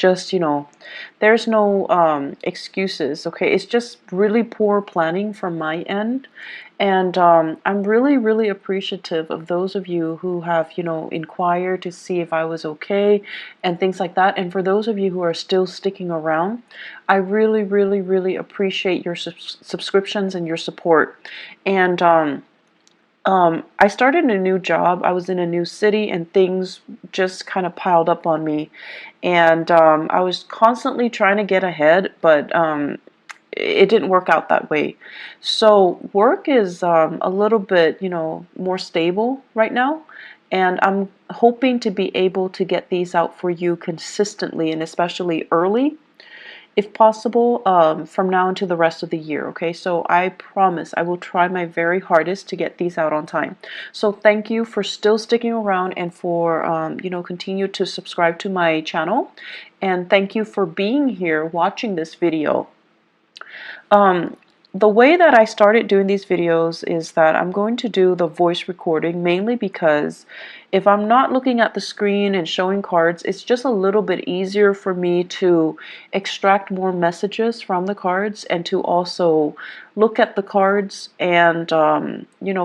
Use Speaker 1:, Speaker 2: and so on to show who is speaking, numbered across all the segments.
Speaker 1: just, there's no excuses. Okay, it's just really poor planning from my end. And I'm really, really appreciative of those of you who have, inquired to see if I was okay and things like that. And for those of you who are still sticking around, I really, really, really appreciate your subscriptions and your support. And I started a new job. I was in a new city and things just kind of piled up on me. And I was constantly trying to get ahead, but it didn't work out that way. So work is a little bit, more stable right now. And I'm hoping to be able to get these out for you consistently and especially early, if possible, from now until the rest of the year. Okay, so I promise I will try my very hardest to get these out on time. So thank you for still sticking around and for continue to subscribe to my channel, and thank you for being here watching this video. The way that I started doing these videos is that I'm going to do the voice recording, mainly because if I'm not looking at the screen and showing cards, it's just a little bit easier for me to extract more messages from the cards and to also look at the cards and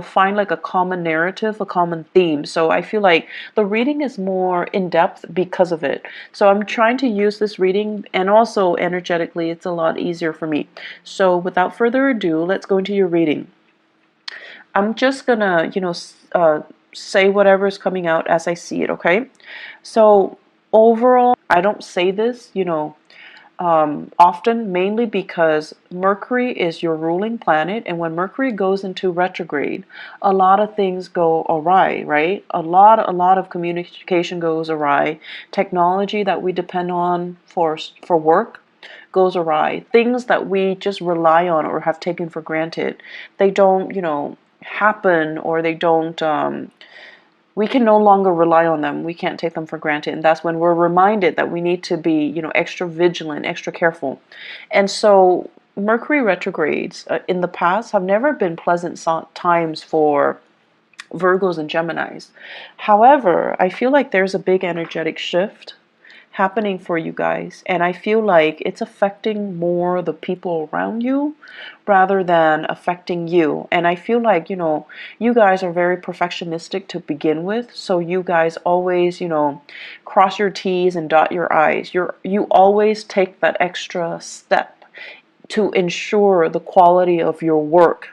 Speaker 1: find like a common narrative, a common theme. So I feel like the reading is more in depth because of it. So I'm trying to use this reading, and also energetically it's a lot easier for me. So without further ado, let's go into your reading. I'm just gonna say whatever is coming out as I see it. Okay, so overall, I don't say this often, mainly because Mercury is your ruling planet, and when Mercury goes into retrograde, a lot of things go awry, right? A lot of communication goes awry. Technology that we depend on for work goes awry. Things that we just rely on or have taken for granted, they don't, happen, or they don't. We can no longer rely on them. We can't take them for granted. And that's when we're reminded that we need to be, extra vigilant, extra careful. And so Mercury retrogrades in the past have never been pleasant times for Virgos and Geminis. However, I feel like there's a big energetic shift happening for you guys, and I feel like it's affecting more the people around you rather than affecting you. And I feel like you guys are very perfectionistic to begin with, so you guys always cross your T's and dot your I's. You always take that extra step to ensure the quality of your work,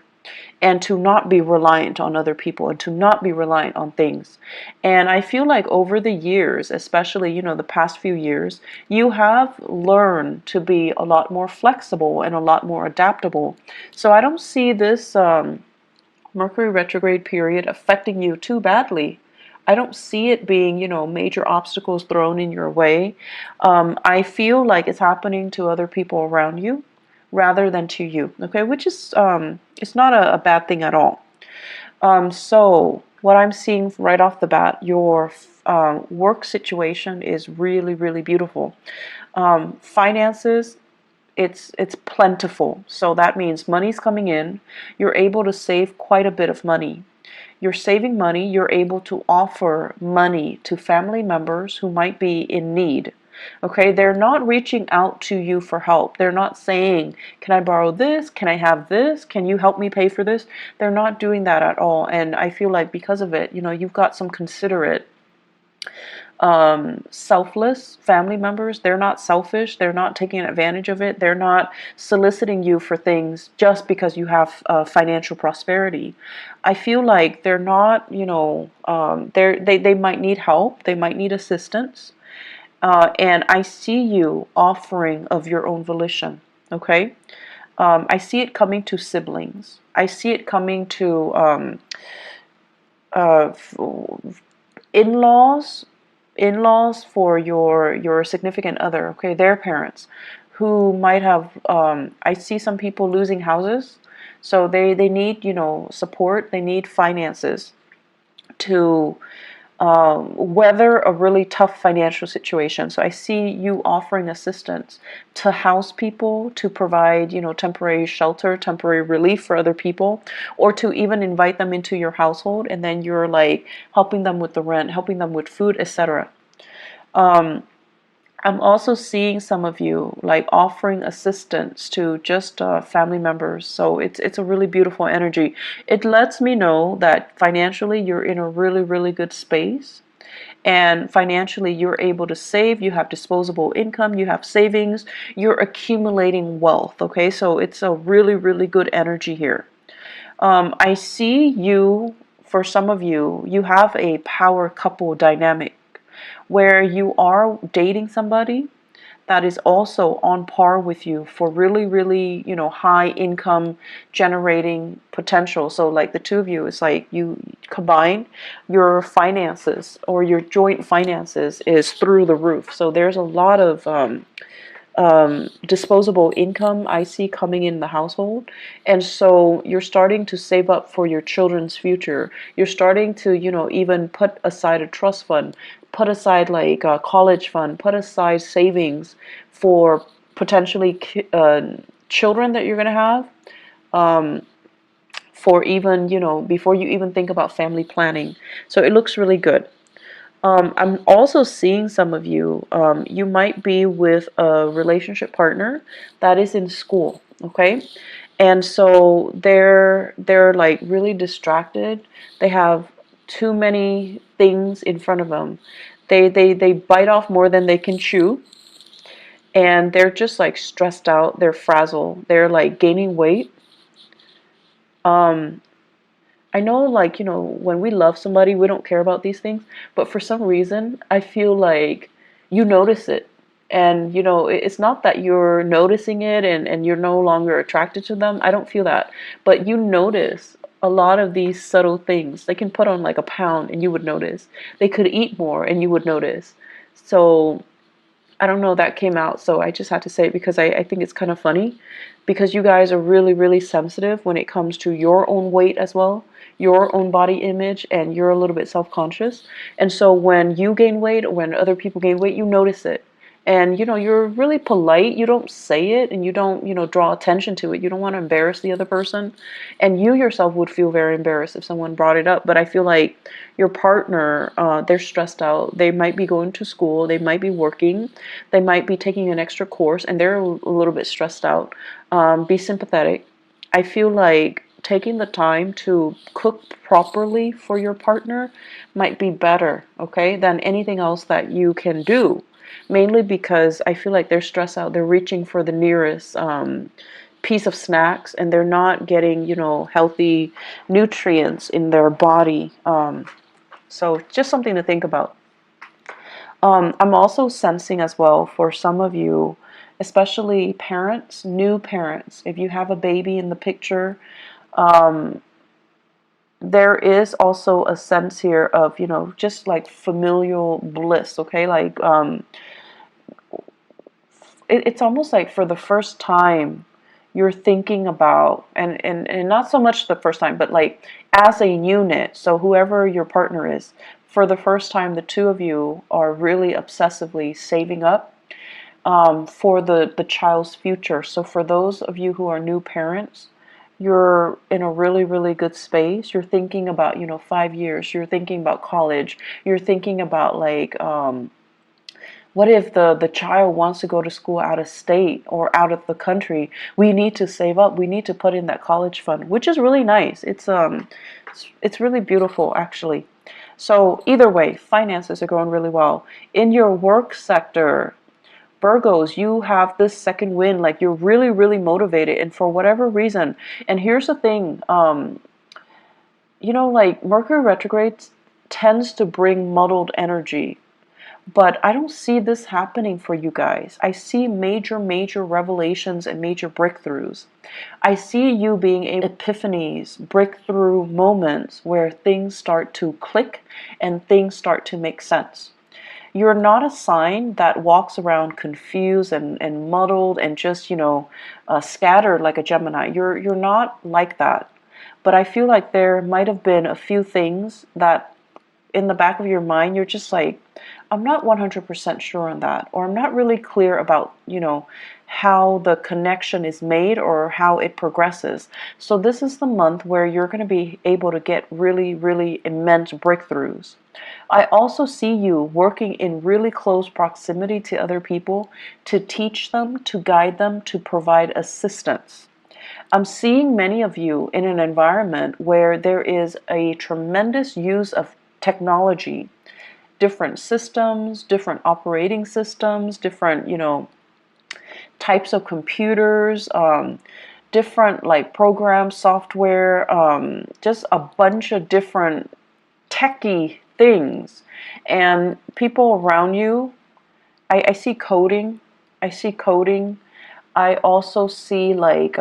Speaker 1: and to not be reliant on other people, and to not be reliant on things. And I feel like over the years, especially, the past few years, you have learned to be a lot more flexible and a lot more adaptable. So I don't see this Mercury retrograde period affecting you too badly. I don't see it being, major obstacles thrown in your way. I feel like it's happening to other people around you rather than to you, okay, which is it's not a bad thing at all. So what I'm seeing right off the bat, your work situation is really, really beautiful. Finances, it's plentiful, so that means money's coming in. You're able to save quite a bit of money. You're saving money. You're able to offer money to family members who might be in need. Okay, they're not reaching out to you for help. They're not saying, can I borrow this? Can I have this? Can you help me pay for this? They're not doing that at all. And I feel like because of it, you've got some considerate, selfless family members. They're not selfish. They're not taking advantage of it. They're not soliciting you for things just because you have financial prosperity. I feel like they're not, they might need help. They might need assistance. And I see you offering of your own volition, okay? I see it coming to siblings. I see it coming to uh, in-laws, for your significant other, okay, their parents, who might have, I see some people losing houses, so they need, support. They need finances to weather a really tough financial situation. So I see you offering assistance to house people, to provide, temporary shelter, temporary relief for other people, or to even invite them into your household, and then you're like helping them with the rent, helping them with food, etc. I'm also seeing some of you like offering assistance to just family members. So it's a really beautiful energy. It lets me know that financially you're in a really, really good space. And financially you're able to save, you have disposable income, you have savings, you're accumulating wealth. Okay, so it's a really, really good energy here. I see you, for some of you, you have a power couple dynamic where you are dating somebody that is also on par with you for really, really, high income generating potential. So like the two of you, it's like you combine your finances, or your joint finances is through the roof. So there's a lot of disposable income I see coming in the household. And so you're starting to save up for your children's future. You're starting to, even put aside a trust fund, put aside like a college fund, put aside savings for potentially children that you're going to have. For even, before you even think about family planning. So it looks really good. I'm also seeing some of you, you might be with a relationship partner that is in school, okay? And so they're like really distracted. They have too many things in front of them. They bite off more than they can chew, and they're just like stressed out, they're frazzled, they're like gaining weight. Um, I know, like, when we love somebody, we don't care about these things, but for some reason, I feel like you notice it. And, it's not that you're noticing it and you're no longer attracted to them. I don't feel that. But you notice a lot of these subtle things. They can put on like a pound and you would notice. They could eat more and you would notice. So I don't know, that came out, so I just had to say it because I think it's kind of funny, because you guys are really, really sensitive when it comes to your own weight as well, your own body image, and you're a little bit self-conscious. And so when you gain weight, or when other people gain weight, you notice it. And you're really polite. You don't say it, and you don't, draw attention to it. You don't want to embarrass the other person. And you yourself would feel very embarrassed if someone brought it up. But I feel like your partner, they're stressed out. They might be going to school. They might be working. They might be taking an extra course, and they're a little bit stressed out. Be sympathetic. I feel like taking the time to cook properly for your partner might be better, okay, than anything else that you can do. Mainly because I feel like they're stressed out. They're reaching for the nearest piece of snacks, and they're not getting, healthy nutrients in their body. So just something to think about. I'm also sensing as well for some of you, especially parents, new parents, if you have a baby in the picture, there is also a sense here of, just like familial bliss, okay? Like, it's almost like for the first time, you're thinking about, and not so much the first time, but like as a unit, so whoever your partner is, for the first time, the two of you are really obsessively saving up for the child's future. So for those of you who are new parents, you're in a really, really good space. You're thinking about, 5 years. You're thinking about college. You're thinking about like, what if the child wants to go to school out of state or out of the country? We need to save up. We need to put in that college fund, which is really nice. It's really beautiful, actually. So either way, finances are going really well. In your work sector, Virgos, you have this second wind, like you're really, really motivated, and for whatever reason. And here's the thing, like Mercury retrograde tends to bring muddled energy. But I don't see this happening for you guys. I see major, major revelations and major breakthroughs. I see you being epiphanies, breakthrough moments where things start to click and things start to make sense. You're not a sign that walks around confused and muddled and just, scattered like a Gemini. You're not like that. But I feel like there might have been a few things that in the back of your mind, you're just like, I'm not 100% sure on that, or I'm not really clear about, how the connection is made or how it progresses. So this is the month where you're going to be able to get really, really immense breakthroughs. I also see you working in really close proximity to other people to teach them, to guide them, to provide assistance. I'm seeing many of you in an environment where there is a tremendous use of technology, different systems, different operating systems, different, types of computers, different like programs, software, just a bunch of different techie things. And people around you, I see coding. I see coding. I also see like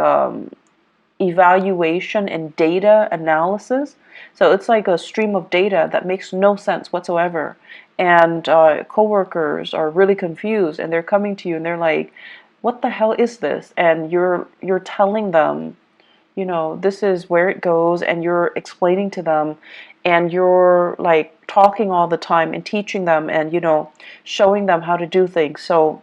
Speaker 1: evaluation and data analysis. So it's like a stream of data that makes no sense whatsoever. And coworkers are really confused, and they're coming to you and they're like, "What the hell is this?" And you're telling them, this is where it goes, and you're explaining to them, and you're like talking all the time and teaching them, and showing them how to do things. So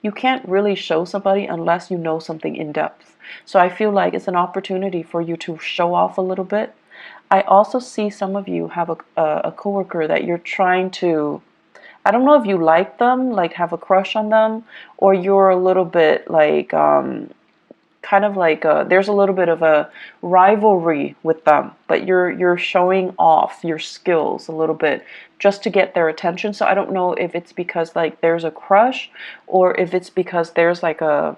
Speaker 1: you can't really show somebody unless you know something in depth. So I feel like it's an opportunity for you to show off a little bit. I also see some of you have a coworker that you're trying to, I don't know if you like them, like have a crush on them, or you're a little bit like kind of like there's a little bit of a rivalry with them, but you're showing off your skills a little bit just to get their attention. So I don't know if it's because like there's a crush, or if it's because there's like a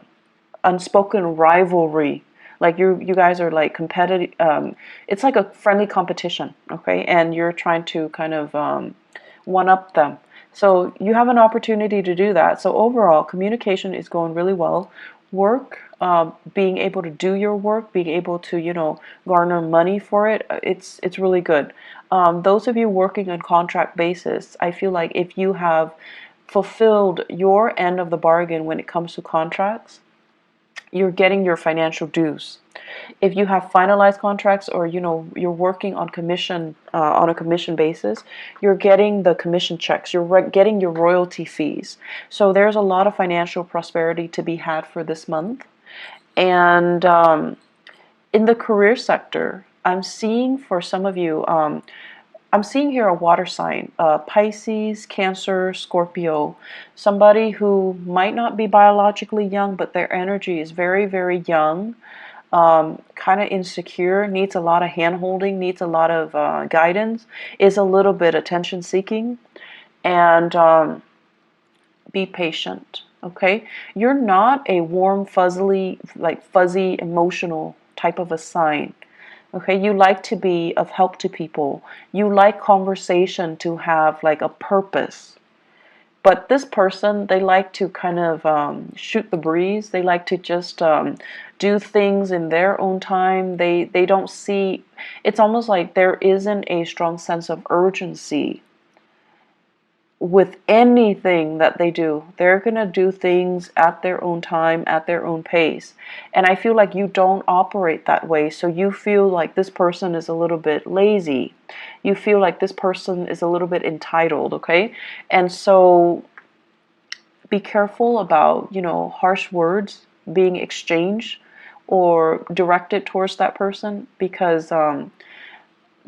Speaker 1: unspoken rivalry. Like you guys are like competitive. It's like a friendly competition, okay? And you're trying to kind of one up them. So you have an opportunity to do that. So overall, communication is going really well. Work, being able to do your work, being able to garner money for it, it's really good. Those of you working on contract basis, I feel like if you have fulfilled your end of the bargain when it comes to contracts, you're getting your financial dues. If you have finalized contracts, or you're working on commission on a commission basis, you're getting the commission checks, you're getting your royalty fees. So there's a lot of financial prosperity to be had for this month. And in the career sector, I'm seeing for some of you, I'm seeing here a water sign, Pisces, Cancer, Scorpio, somebody who might not be biologically young, but their energy is very, very young, kind of insecure, needs a lot of hand-holding, needs a lot of guidance, is a little bit attention-seeking, and be patient, okay? You're not a warm, fuzzy, emotional type of a sign. Okay, you like to be of help to people. You like conversation to have like a purpose. But this person, they like to kind of shoot the breeze. They like to just do things in their own time. They don't see, it's almost like there isn't a strong sense of urgency with anything that they do. They're going to do things at their own time, at their own pace. And I feel like you don't operate that way. So you feel like this person is a little bit lazy. You feel like this person is a little bit entitled, okay? And so be careful about, harsh words being exchanged or directed towards that person, because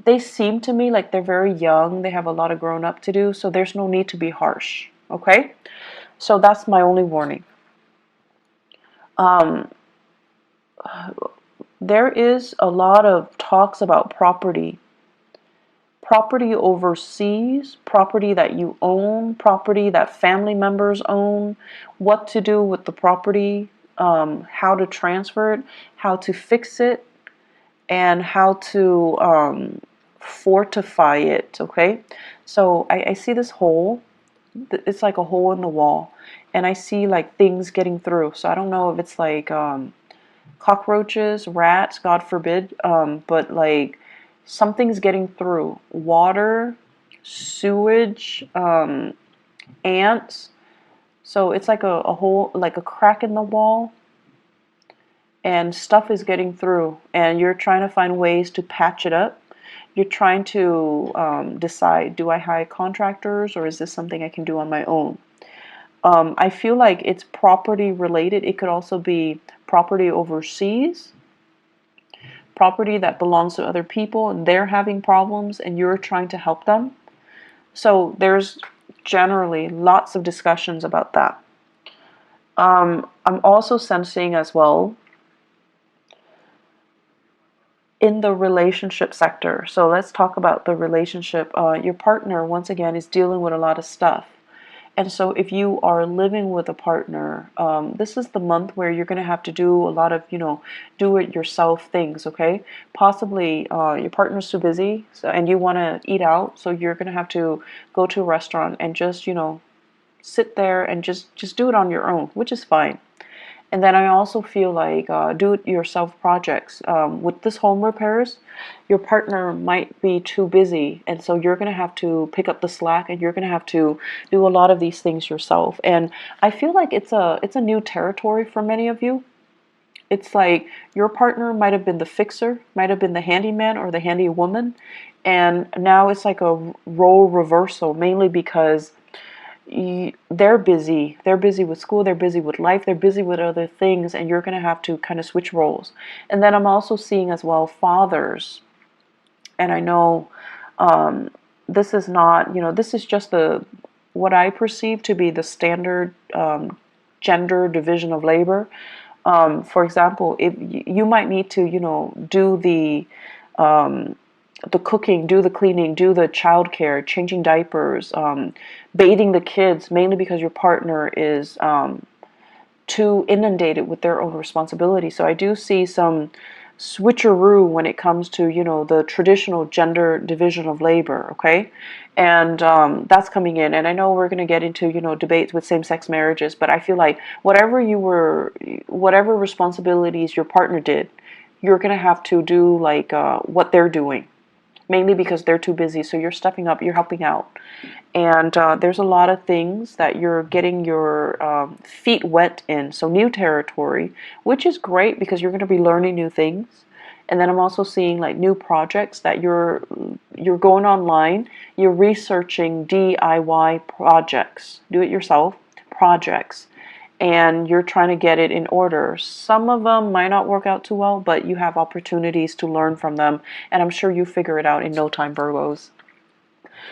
Speaker 1: they seem to me like they're very young. They have a lot of grown up to do, so there's no need to be harsh, okay? So that's my only warning. There is a lot of talks about property. Property overseas, property that you own, property that family members own, what to do with the property, how to transfer it, how to fix it, and how to fortify it, okay? So I see this hole. It's like a hole in the wall, and I see like things getting through. So I don't know if it's like cockroaches, rats, God forbid, but like something's getting through. Water, sewage, ants. So it's like a hole, like a crack in the wall, and stuff is getting through, and you're trying to find ways to patch it up. You're trying to decide, do I hire contractors or is this something I can do on my own? I feel like it's property related. It could also be property overseas, property that belongs to other people and they're having problems and you're trying to help them. So there's generally lots of discussions about that. I'm also sensing as well in the relationship sector. So let's talk about the relationship. Your partner, once again, is dealing with a lot of stuff. And so if you are living with a partner, this is the month where you're going to have to do a lot of, do-it-yourself things, okay? Possibly your partner's too busy and you want to eat out, so you're going to have to go to a restaurant and just, sit there and just do it on your own, which is fine. And then I also feel like do-it-yourself projects. With this home repairs, your partner might be too busy, and so you're going to have to pick up the slack, and you're going to have to do a lot of these things yourself. And I feel like it's a new territory for many of you. It's like your partner might have been the fixer, might have been the handyman or the handy woman, and now it's like a role reversal, mainly because they're busy. They're busy with school, they're busy with life, they're busy with other things, and you're going to have to kind of switch roles. And then I'm also seeing as well fathers. And I know this is not, this is just what I perceive to be the standard gender division of labor. For example, if you might need to, do the cooking, do the cleaning, do the childcare, changing diapers, bathing the kids, mainly because your partner is too inundated with their own responsibility. So I do see some switcheroo when it comes to, the traditional gender division of labor, okay? And that's coming in. And I know we're going to get into, debates with same-sex marriages, but I feel like whatever responsibilities your partner did, you're going to have to do like what they're doing, mainly because they're too busy. So you're stepping up, you're helping out. And there's a lot of things that you're getting your feet wet in. So new territory, which is great because you're going to be learning new things. And then I'm also seeing like new projects that you're going online, you're researching DIY projects, do it yourself projects, and you're trying to get it in order. Some of them might not work out too well, but you have opportunities to learn from them, and I'm sure you figure it out in no time, Virgos.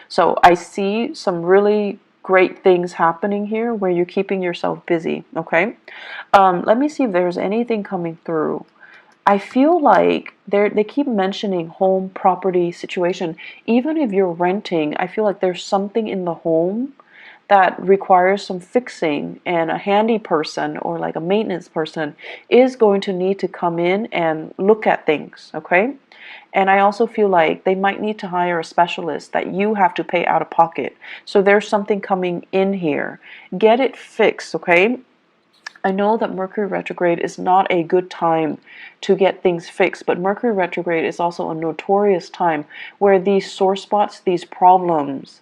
Speaker 1: So I see some really great things happening here where you're keeping yourself busy, okay? Let me see if there's anything coming through. I feel like they keep mentioning home property situation. Even if you're renting, I feel like there's something in the home that requires some fixing, and a handy person or like a maintenance person is going to need to come in and look at things, okay? And I also feel like they might need to hire a specialist that you have to pay out of pocket. So there's something coming in here. Get it fixed, okay? I know that Mercury retrograde is not a good time to get things fixed, but Mercury retrograde is also a notorious time where these sore spots, these problems,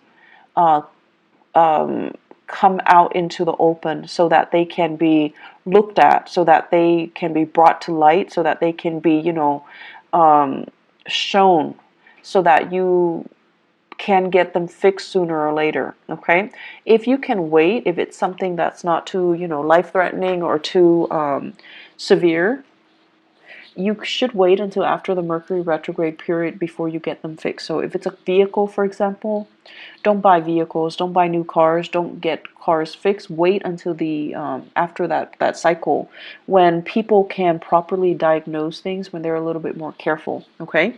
Speaker 1: come out into the open so that they can be looked at, so that they can be brought to light, so that they can be, shown, so that you can get them fixed sooner or later, okay? If you can wait, if it's something that's not too, life-threatening or too severe, you should wait until after the Mercury retrograde period before you get them fixed. So if it's a vehicle, for example, don't buy vehicles, don't buy new cars, don't get cars fixed. Wait until the after that cycle when people can properly diagnose things, when they're a little bit more careful, okay?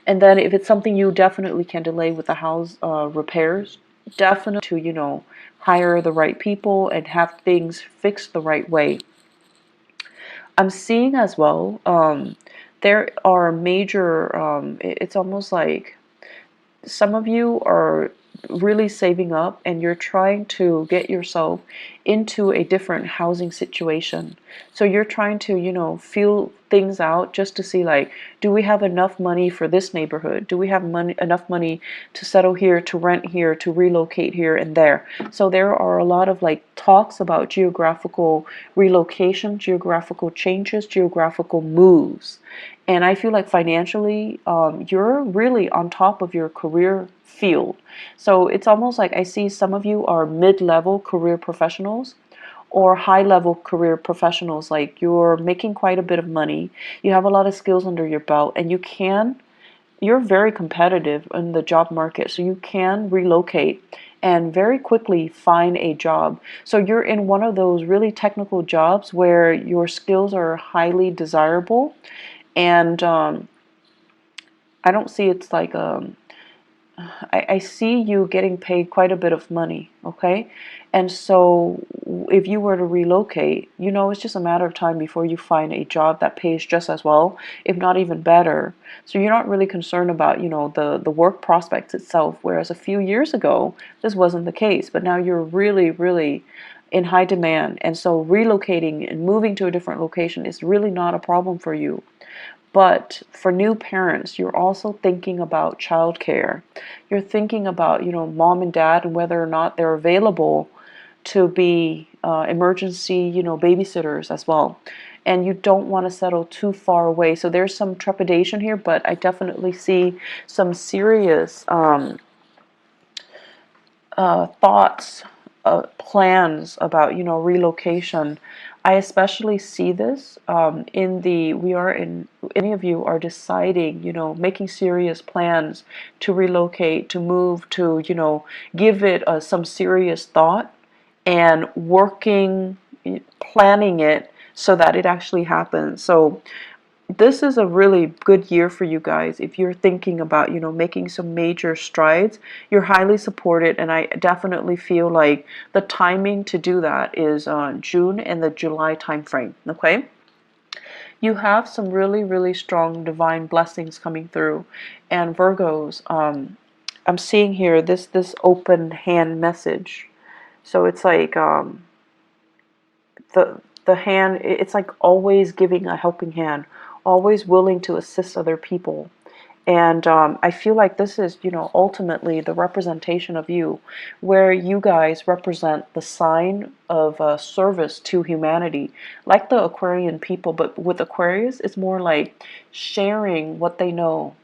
Speaker 1: And then if it's something you definitely can delay with the house repairs, definitely to, hire the right people and have things fixed the right way. I'm seeing as well, there are major, it's almost like some of you are really saving up and you're trying to get yourself into a different housing situation. So you're trying to, feel things out just to see, like, do we have enough money for this neighborhood? Do we have enough money to settle here, to rent here, to relocate here and there? So there are a lot of like talks about geographical relocation, geographical changes, geographical moves. And I feel like financially, you're really on top of your career field. So it's almost like I see some of you are mid-level career professionals or high-level career professionals. Like you're making quite a bit of money, you have a lot of skills under your belt, and you're very competitive in the job market, so you can relocate and very quickly find a job. So you're in one of those really technical jobs where your skills are highly desirable, and I don't see it's like I see you getting paid quite a bit of money, okay? And so if you were to relocate, it's just a matter of time before you find a job that pays just as well, if not even better. So you're not really concerned about, the work prospects itself, whereas a few years ago, this wasn't the case. But now you're really, really in high demand. And so relocating and moving to a different location is really not a problem for you. But for new parents, you're also thinking about childcare. You're thinking about, mom and dad and whether or not they're available to be emergency, babysitters as well. And you don't want to settle too far away. So there's some trepidation here, but I definitely see some serious thoughts, plans about relocation. I especially see this any of you are deciding, making serious plans to relocate, to move, to give it some serious thought and working, planning it so that it actually happens. So this is a really good year for you guys. If you're thinking about, making some major strides, you're highly supported, and I definitely feel like the timing to do that is June and the July time frame, okay? You have some really, really strong divine blessings coming through. And Virgos, I'm seeing here this open hand message. So it's like the hand, it's like always giving a helping hand, always willing to assist other people. And I feel like this is, ultimately the representation of you, where you guys represent the sign of service to humanity, like the Aquarian people. But with Aquarius, it's more like sharing what they know,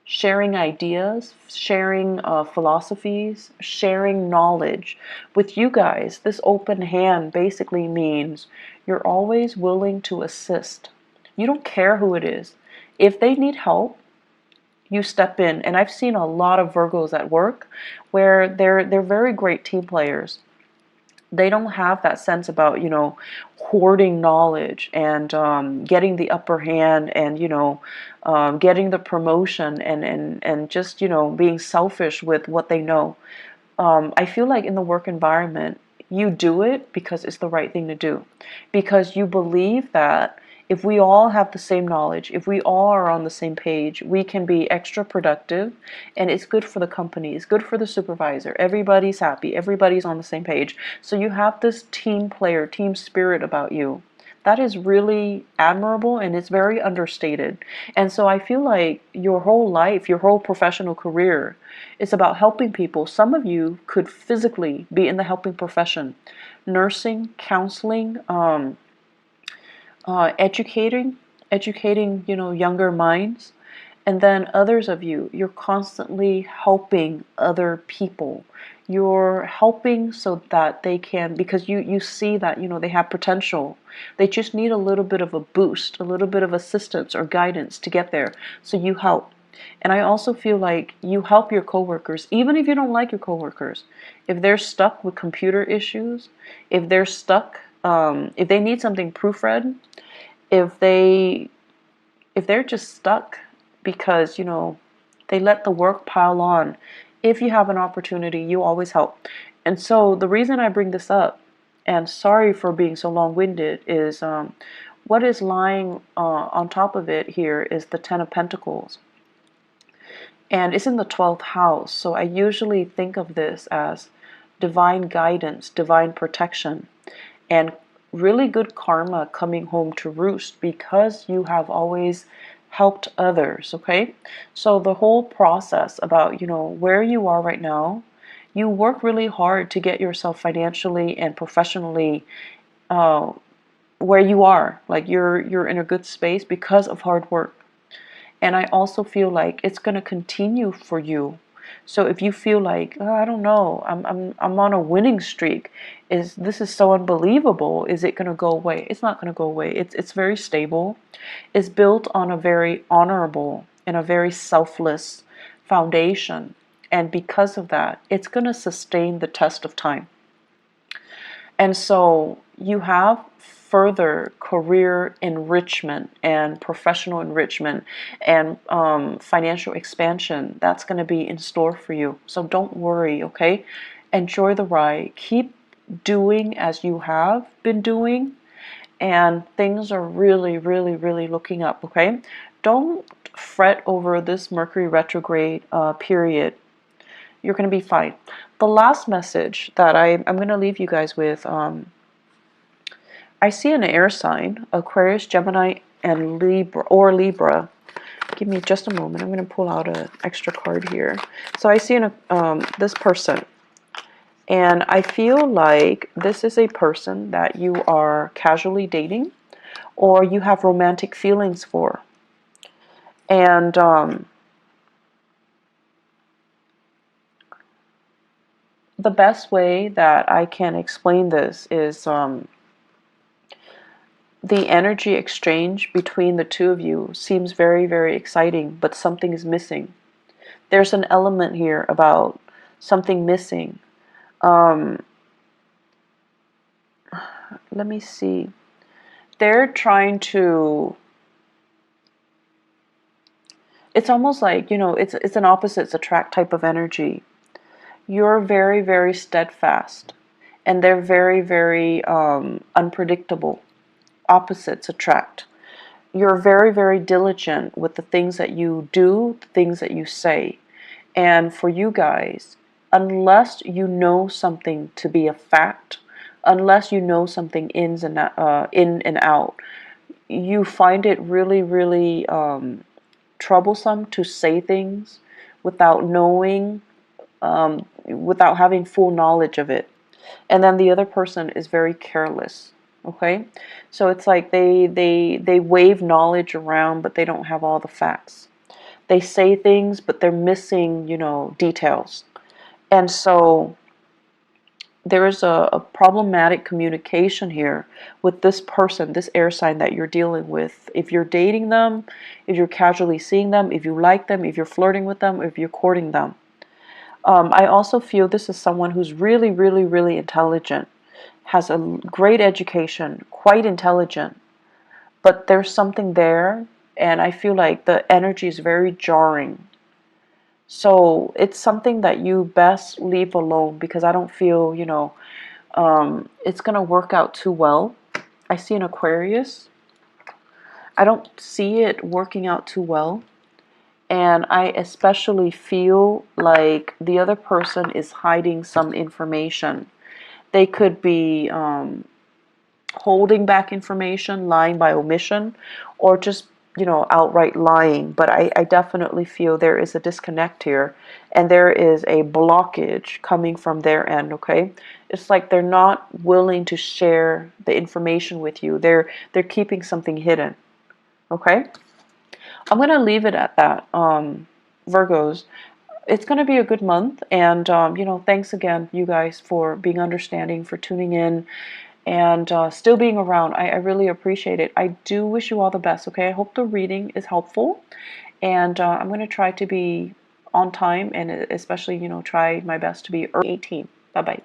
Speaker 1: sharing ideas, sharing philosophies, sharing knowledge. With you guys, this open hand basically means you're always willing to assist. You don't care who it is. If they need help, you step in. And I've seen a lot of Virgos at work where they're very great team players. They don't have that sense about, hoarding knowledge and getting the upper hand and, getting the promotion and just, being selfish with what they know. I feel like in the work environment, you do it because it's the right thing to do. Because you believe that if we all have the same knowledge, if we all are on the same page, we can be extra productive, and it's good for the company, it's good for the supervisor. Everybody's happy, everybody's on the same page. So you have this team player, team spirit about you. That is really admirable, and it's very understated. And so I feel like your whole life, your whole professional career is about helping people. Some of you could physically be in the helping profession, nursing, counseling, educating, younger minds. And then others of you, you're constantly helping other people. You're helping so that they can, because you see that, they have potential. They just need a little bit of a boost, a little bit of assistance or guidance to get there. So you help. And I also feel like you help your coworkers, even if you don't like your coworkers. If they're stuck with computer issues, if they're stuck, if they need something proofread, if they're just stuck because they let the work pile on, if you have an opportunity, you always help. And so the reason I bring this up, and sorry for being so long-winded, is what is lying on top of it here is the Ten of Pentacles, and it's in the 12th house. So I usually think of this as divine guidance, divine protection, and really good karma coming home to roost because you have always helped others, okay? So the whole process about, where you are right now, you work really hard to get yourself financially and professionally where you are. Like you're in a good space because of hard work. And I also feel like it's going to continue for you. So if you feel like, oh, I don't know, I'm on a winning streak, this is so unbelievable, is it going to go away? It's not going to go away. It's very stable. It's built on a very honorable and a very selfless foundation. And because of that, it's going to sustain the test of time. And so you have further career enrichment and professional enrichment and financial expansion that's going to be in store for you. So don't worry, okay? Enjoy the ride. Keep doing as you have been doing, and things are really, really, really looking up, okay? Don't fret over this Mercury retrograde period. You're going to be fine. The last message that I'm going to leave you guys with, I see an air sign, Aquarius, Gemini, and Libra. Give me just a moment. I'm going to pull out an extra card here. So I see this person, and I feel like this is a person that you are casually dating or you have romantic feelings for. And the best way that I can explain this is the energy exchange between the two of you seems very, very exciting, but something is missing. There's an element here about something missing. Let me see. They're trying to... It's almost like, you know, it's an opposites attract type of energy. You're very, very steadfast, and they're very, very unpredictable. Opposites attract. You're very, very diligent with the things that you do, the things that you say. And for you guys, unless you know something to be a fact, unless you know something in and out, you find it really, really troublesome to say things without knowing, without having full knowledge of it. And then the other person is very careless. Okay, so it's like they wave knowledge around, but they don't have all the facts. They say things, but they're missing, you know, details. And so there is a problematic communication here with this person, this air sign that you're dealing with. If you're dating them, if you're casually seeing them, if you like them, if you're flirting with them, if you're courting them. I also feel this is someone who's really, really, really intelligent, has a great education, quite intelligent, but there's something there, and I feel like the energy is very jarring. So it's something that you best leave alone, because I don't feel, you know, it's going to work out too well. I see an Aquarius. I don't see it working out too well. And I especially feel like the other person is hiding some information. They could be holding back information, lying by omission, or just, you know, outright lying. But I definitely feel there is a disconnect here, and there is a blockage coming from their end, okay? It's like they're not willing to share the information with you. They're keeping something hidden, okay? I'm going to leave it at that, Virgos. It's going to be a good month, and you know, thanks again, you guys, for being understanding, for tuning in, and still being around. I really appreciate it. I do wish you all the best, okay? I hope the reading is helpful, and I'm going to try to be on time, and especially, you know, try my best to be early 18. Bye-bye.